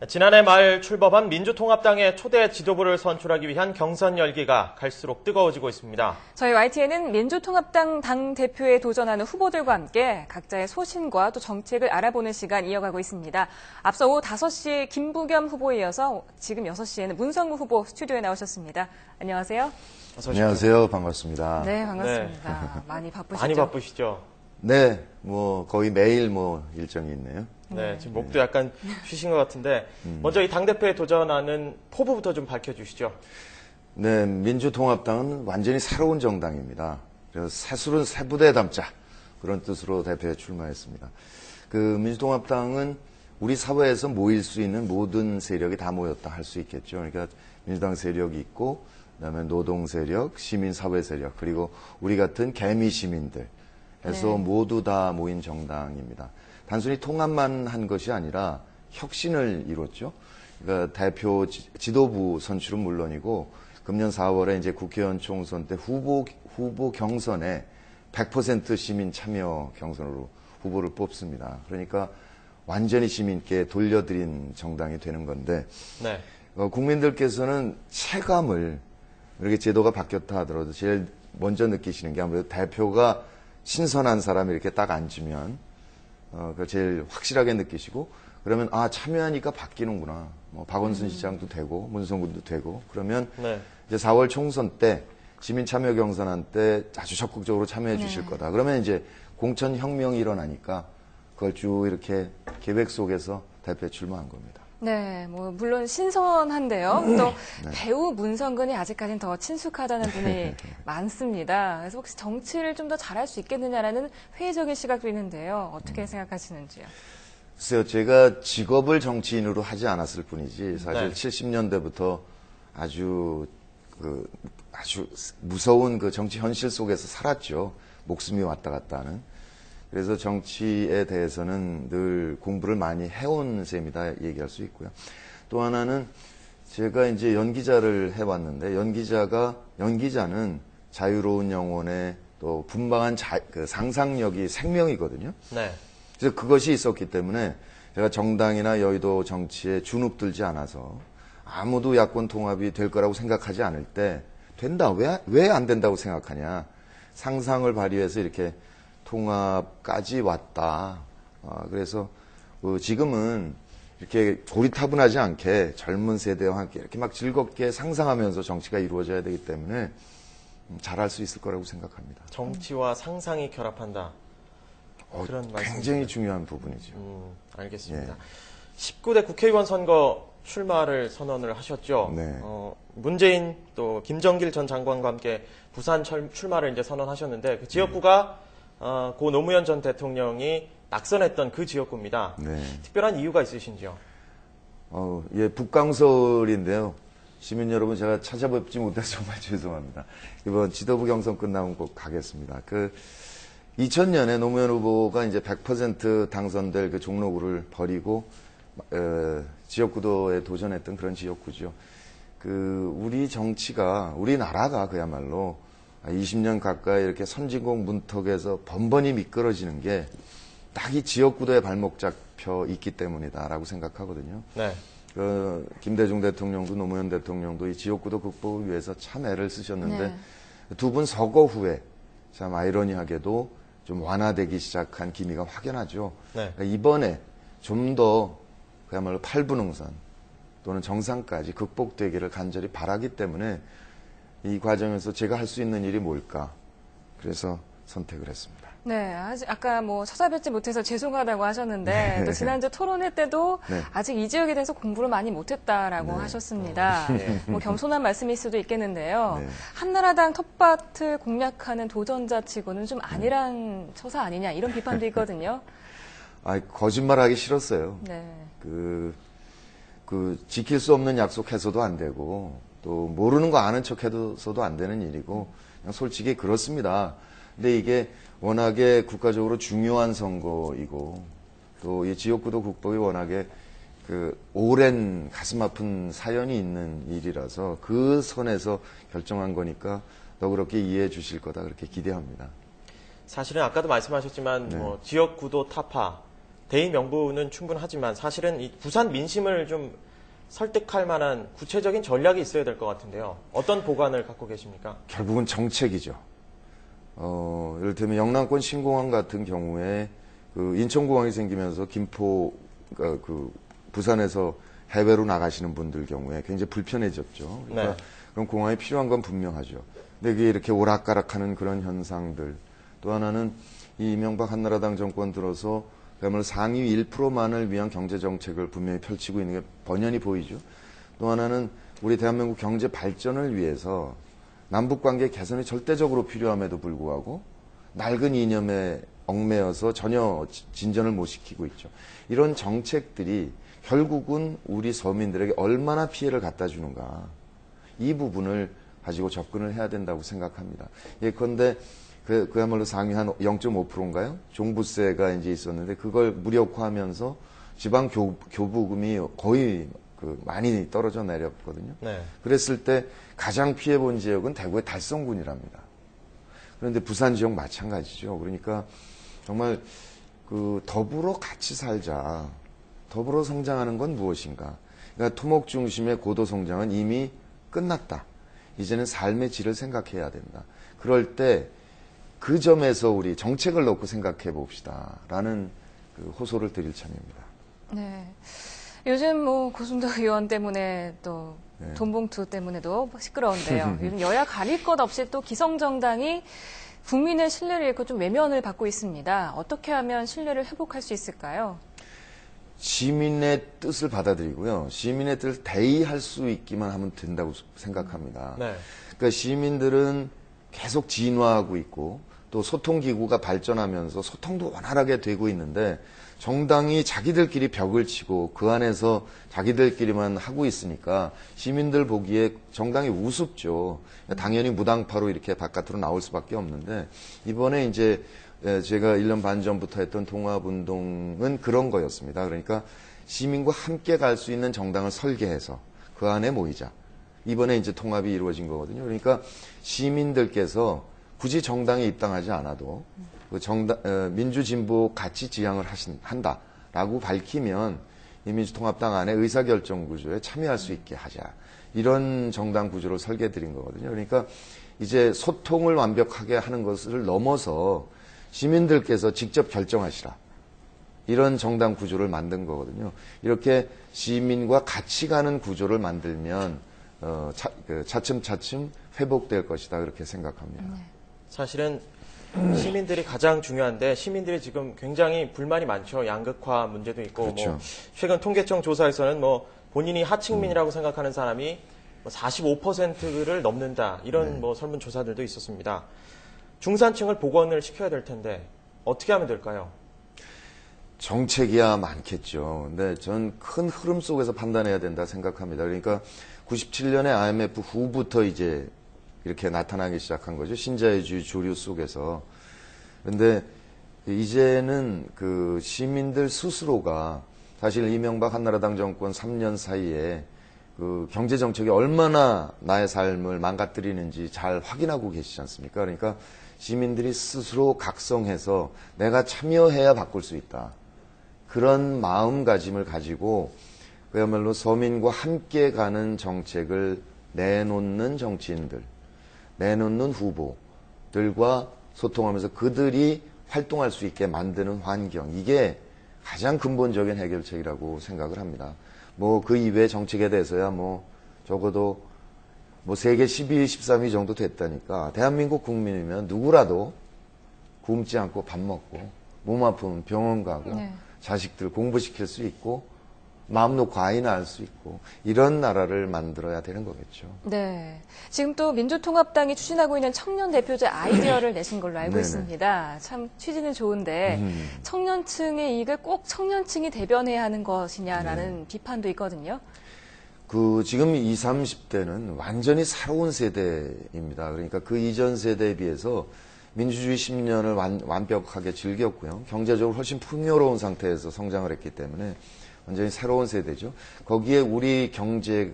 지난해 말 출범한 민주통합당의 초대 지도부를 선출하기 위한 경선 열기가 갈수록 뜨거워지고 있습니다. 저희 YTN은 민주통합당 당대표에 도전하는 후보들과 함께 각자의 소신과 또 정책을 알아보는 시간 이어가고 있습니다. 앞서 오후 5시에 김부겸 후보에 이어서 지금 6시에는 문성무 후보 스튜디오에 나오셨습니다. 안녕하세요. 안녕하세요. 반갑습니다. 네, 반갑습니다. 네. 많이 바쁘시죠? 많이 바쁘시죠? 네, 거의 매일 일정이 있네요. 네, 지금 목도 약간 쉬신 것 같은데 먼저 이 당대표에 도전하는 포부부터 좀 밝혀주시죠. 네, 민주통합당은 완전히 새로운 정당입니다. 그래서 새술은 새 부대에 담자 그런 뜻으로 대표에 출마했습니다. 민주통합당은 우리 사회에서 모일 수 있는 모든 세력이 다 모였다 할 수 있겠죠. 그러니까 민주당 세력이 있고 그다음에 노동 세력, 시민 사회 세력 그리고 우리 같은 개미 시민들 해서 모두 다 모인 정당입니다. 단순히 통합만 한 것이 아니라 혁신을 이뤘죠. 그러니까 대표 지도부 선출은 물론이고 금년 4월에 이제 국회의원 총선 때 후보 경선에 100% 시민 참여 경선으로 후보를 뽑습니다. 그러니까 완전히 시민께 돌려드린 정당이 되는 건데 네. 국민들께서는 체감을 이렇게 제도가 바뀌었다 하더라도 제일 먼저 느끼시는 게 아무래도 대표가 신선한 사람이 이렇게 딱 앉으면 그걸 제일 확실하게 느끼시고 그러면 참여하니까 바뀌는구나. 박원순 시장도 되고 문성군도 되고 그러면 이제 4월 총선 때 시민 참여 경선한 때 아주 적극적으로 참여해 주실 거다. 그러면 이제 공천 혁명이 일어나니까 그걸 쭉 이렇게 계획 속에서 대표에 출마한 겁니다. 네, 물론 신선한데요. 또 배우 문성근이 아직까지는 더 친숙하다는 분이 많습니다. 그래서 혹시 정치를 좀 더 잘할 수 있겠느냐라는 회의적인 시각도 있는데요. 어떻게 생각하시는지요? 글쎄요, 제가 직업을 정치인으로 하지 않았을 뿐이지 사실 70년대부터 아주 무서운 정치 현실 속에서 살았죠. 목숨이 왔다 갔다 하는. 그래서 정치에 대해서는 늘 공부를 많이 해온 셈이다 얘기할 수 있고요. 또 하나는 제가 이제 연기자를 해왔는데 연기자는 자유로운 영혼에 또 분방한 상상력이 생명이거든요. 네. 그래서 그것이 있었기 때문에 제가 정당이나 여의도 정치에 주눅들지 않아서 아무도 야권 통합이 될 거라고 생각하지 않을 때 된다. 왜 안 된다고 생각하냐. 상상을 발휘해서 이렇게 통합까지 왔다. 그래서 지금은 이렇게 고리타분하지 않게 젊은 세대와 함께 이렇게 막 즐겁게 상상하면서 정치가 이루어져야 되기 때문에 잘할 수 있을 거라고 생각합니다. 정치와 상상이 결합한다. 그런 말씀. 굉장히 중요한 부분이죠. 알겠습니다. 예. 19대 국회의원 선거 출마를 선언을 하셨죠. 네. 문재인 또 김정길 전 장관과 함께 부산 출마를 이제 선언하셨는데 그 지역구가 고 노무현 전 대통령이 낙선했던 그 지역구입니다. 네. 특별한 이유가 있으신지요? 예, 북강설인데요. 시민 여러분, 제가 찾아뵙지 못해서 정말 죄송합니다. 이번 지도부 경선 끝나면 꼭 가겠습니다. 2000년에 노무현 후보가 이제 100% 당선될 그 종로구를 버리고, 지역구도에 도전했던 그런 지역구죠. 우리나라가 그야말로 20년 가까이 이렇게 선진국 문턱에서 번번이 미끄러지는 게 딱 이 지역구도에 발목 잡혀 있기 때문이다라고 생각하거든요. 네. 김대중 대통령도 노무현 대통령도 이 지역구도 극복을 위해서 참 애를 쓰셨는데 두 분 서거 후에 참 아이러니하게도 좀 완화되기 시작한 기미가 확연하죠. 네. 그러니까 이번에 좀 더 그야말로 팔분응선 또는 정상까지 극복되기를 간절히 바라기 때문에 이 과정에서 제가 할 수 있는 일이 뭘까? 그래서 선택을 했습니다. 네, 아까 찾아뵙지 못해서 죄송하다고 하셨는데 또 지난주 토론회 때도 아직 이 지역에 대해서 공부를 많이 못했다라고 하셨습니다. 겸손한 말씀일 수도 있겠는데요. 한나라당 텃밭을 공략하는 도전자치고는 좀 아니란 처사 아니냐 이런 비판도 있거든요. 거짓말하기 싫었어요. 네. 지킬 수 없는 약속해서도 안 되고 또 모르는 거 아는 척해서도 안 되는 일이고 그냥 솔직히 그렇습니다. 근데 이게 워낙에 국가적으로 중요한 선거이고 또 이 지역구도 극복이 워낙에 오랜 가슴 아픈 사연이 있는 일이라서 그 선에서 결정한 거니까 더 그렇게 이해해 주실 거다 그렇게 기대합니다. 사실은 아까도 말씀하셨지만 지역구도 타파 대의 명분은 충분하지만 사실은 이 부산 민심을 좀 설득할 만한 구체적인 전략이 있어야 될 것 같은데요. 어떤 보관을 갖고 계십니까? 결국은 정책이죠. 이를테면 영남권 신공항 같은 경우에 그 인천공항이 생기면서 김포, 그 부산에서 해외로 나가시는 분들 경우에 굉장히 불편해졌죠. 그러니까 네. 그런 공항이 필요한 건 분명하죠. 근데 그게 이렇게 오락가락하는 그런 현상들. 또 하나는 이 이명박 한나라당 정권 들어서 그야말로 상위 1%만을 위한 경제 정책을 분명히 펼치고 있는 게 번연히 보이죠. 또 하나는 우리 대한민국 경제 발전을 위해서 남북 관계 개선이 절대적으로 필요함에도 불구하고 낡은 이념에 얽매여서 전혀 진전을 못 시키고 있죠. 이런 정책들이 결국은 우리 서민들에게 얼마나 피해를 갖다 주는가. 이 부분을 가지고 접근을 해야 된다고 생각합니다. 예컨대 그야말로 상위 한 0.5%인가요? 종부세가 이제 있었는데 그걸 무력화하면서 지방 교부금이 거의 많이 떨어져 내렸거든요. 네. 그랬을 때 가장 피해본 지역은 대구의 달성군이랍니다. 그런데 부산 지역 마찬가지죠. 그러니까 정말 더불어 같이 살자. 더불어 성장하는 건 무엇인가? 그러니까 토목 중심의 고도 성장은 이미 끝났다. 이제는 삶의 질을 생각해야 된다. 그럴 때 그 점에서 우리 정책을 놓고 생각해 봅시다. 라는 호소를 드릴 참입니다. 네. 요즘 뭐 고순덕 의원 때문에 또 네. 돈봉투 때문에도 시끄러운데요. 요즘 여야 가릴 것 없이 또 기성정당이 국민의 신뢰를 잃고 좀 외면을 받고 있습니다. 어떻게 하면 신뢰를 회복할 수 있을까요? 시민의 뜻을 받아들이고요. 시민의 뜻을 대의할 수 있기만 하면 된다고 생각합니다. 네. 그러니까 시민들은 계속 진화하고 있고 또 소통기구가 발전하면서 소통도 원활하게 되고 있는데 정당이 자기들끼리 벽을 치고 그 안에서 자기들끼리만 하고 있으니까 시민들 보기에 정당이 우습죠. 당연히 무당파로 이렇게 바깥으로 나올 수밖에 없는데 이번에 이제 제가 1년 반 전부터 했던 통합운동은 그런 거였습니다. 그러니까 시민과 함께 갈 수 있는 정당을 설계해서 그 안에 모이자. 이번에 이제 통합이 이루어진 거거든요. 그러니까 시민들께서 굳이 정당에 입당하지 않아도 민주진보 같이 지향을 한다라고 밝히면 이 민주통합당 안에 의사결정 구조에 참여할 수 있게 하자. 이런 정당 구조를 설계해 드린 거거든요. 그러니까 이제 소통을 완벽하게 하는 것을 넘어서 시민들께서 직접 결정하시라. 이런 정당 구조를 만든 거거든요. 이렇게 시민과 같이 가는 구조를 만들면 차츰차츰 회복될 것이다. 그렇게 생각합니다. 사실은 시민들이 가장 중요한데 시민들이 지금 굉장히 불만이 많죠. 양극화 문제도 있고 그렇죠. 뭐 최근 통계청 조사에서는 뭐 본인이 하층민이라고 생각하는 사람이 45%를 넘는다. 이런 뭐 설문조사들도 있었습니다. 중산층을 복원을 시켜야 될 텐데 어떻게 하면 될까요? 정책이야 많겠죠. 근데 전 큰 흐름 속에서 판단해야 된다 생각합니다. 그러니까 97년에 IMF 후부터 이제 이렇게 나타나기 시작한 거죠. 신자유주의 주류 속에서. 근데 이제는 시민들 스스로가 사실 이명박 한나라당 정권 3년 사이에 경제 정책이 얼마나 나의 삶을 망가뜨리는지 잘 확인하고 계시지 않습니까? 그러니까 시민들이 스스로 각성해서 내가 참여해야 바꿀 수 있다. 그런 마음가짐을 가지고 그야말로 서민과 함께 가는 정책을 내놓는 정치인들, 내놓는 후보들과 소통하면서 그들이 활동할 수 있게 만드는 환경. 이게 가장 근본적인 해결책이라고 생각을 합니다. 뭐 그 이외의 정책에 대해서야 적어도 세계 12위, 13위 정도 됐다니까 대한민국 국민이면 누구라도 굶지 않고 밥 먹고 몸 아프면 병원 가고 네. 자식들 공부시킬 수 있고 마음 놓고 아이 낳을 수 있고 이런 나라를 만들어야 되는 거겠죠. 네. 지금 또 민주통합당이 추진하고 있는 청년 대표제 아이디어를 내신 걸로 알고 네네. 있습니다. 참 취지는 좋은데 청년층의 이익을 꼭 청년층이 대변해야 하는 것이냐라는 비판도 있거든요. 지금 20, 30대는 완전히 새로운 세대입니다. 그러니까 그 이전 세대에 비해서 민주주의 10년을 완벽하게 즐겼고요. 경제적으로 훨씬 풍요로운 상태에서 성장을 했기 때문에 완전히 새로운 세대죠. 거기에 우리 경제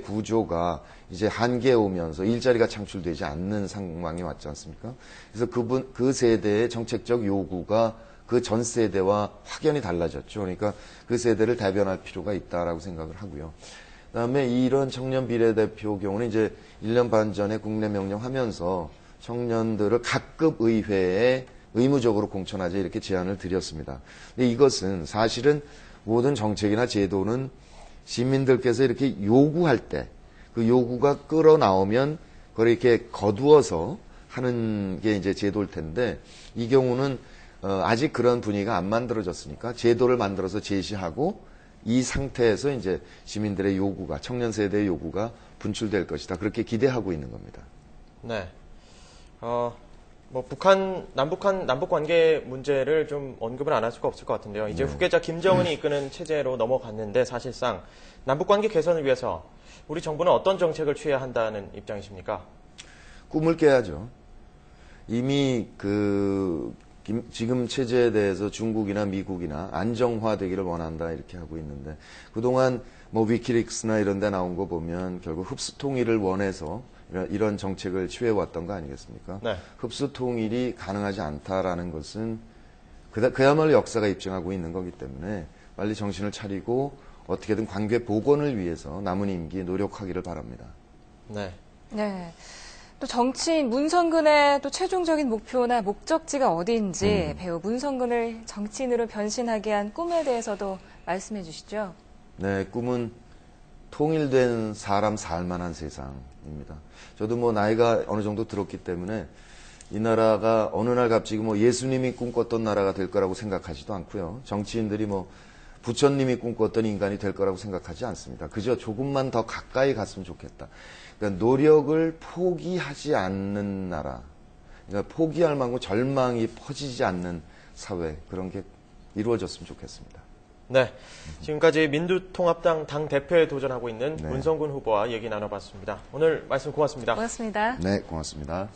구조가 이제 한계에 오면서 일자리가 창출되지 않는 상황이 왔지 않습니까? 그래서 그 세대의 정책적 요구가 그 전 세대와 확연히 달라졌죠. 그러니까 그 세대를 대변할 필요가 있다라고 생각을 하고요. 그다음에 이런 청년 비례대표 경우는 이제 1년 반 전에 국내 명령하면서 청년들을 각급 의회에 의무적으로 공천하자 이렇게 제안을 드렸습니다. 근데 이것은 사실은 모든 정책이나 제도는 시민들께서 이렇게 요구할 때 그 요구가 끌어나오면 그걸 이렇게 거두어서 하는 게 이제 제도일 텐데 이 경우는 아직 그런 분위기가 안 만들어졌으니까 제도를 만들어서 제시하고 이 상태에서 이제 시민들의 요구가 청년 세대의 요구가 분출될 것이다. 그렇게 기대하고 있는 겁니다. 네. 뭐 남북 관계 문제를 좀 언급을 안 할 수가 없을 것 같은데요. 이제 후계자 김정은이 이끄는 체제로 넘어갔는데 사실상 남북 관계 개선을 위해서 우리 정부는 어떤 정책을 취해야 한다는 입장이십니까? 꿈을 깨야죠. 이미 지금 체제에 대해서 중국이나 미국이나 안정화되기를 원한다 이렇게 하고 있는데 그동안 뭐 위키릭스나 이런 데 나온 거 보면 결국 흡수 통일을 원해서 이런 정책을 취해왔던 거 아니겠습니까? 네. 흡수 통일이 가능하지 않다라는 것은 그야말로 역사가 입증하고 있는 거기 때문에 빨리 정신을 차리고 어떻게든 관계 복원을 위해서 남은 임기에 노력하기를 바랍니다. 네. 네. 또 정치인 문성근의 또 최종적인 목표나 목적지가 어디인지 배우 문성근을 정치인으로 변신하게 한 꿈에 대해서도 말씀해 주시죠. 네, 꿈은 통일된 사람 살만한 세상입니다. 저도 뭐 나이가 어느 정도 들었기 때문에 이 나라가 어느 날 갑자기 뭐 예수님이 꿈꿨던 나라가 될 거라고 생각하지도 않고요. 정치인들이 뭐 부처님이 꿈꿨던 인간이 될 거라고 생각하지 않습니다. 그저 조금만 더 가까이 갔으면 좋겠다. 그러니까 노력을 포기하지 않는 나라. 그러니까 포기할 만큼 절망이 퍼지지 않는 사회. 그런 게 이루어졌으면 좋겠습니다. 네. 지금까지 민주통합당 당대표에 도전하고 있는 네. 문성근 후보와 얘기 나눠봤습니다. 오늘 말씀 고맙습니다. 고맙습니다. 네, 고맙습니다.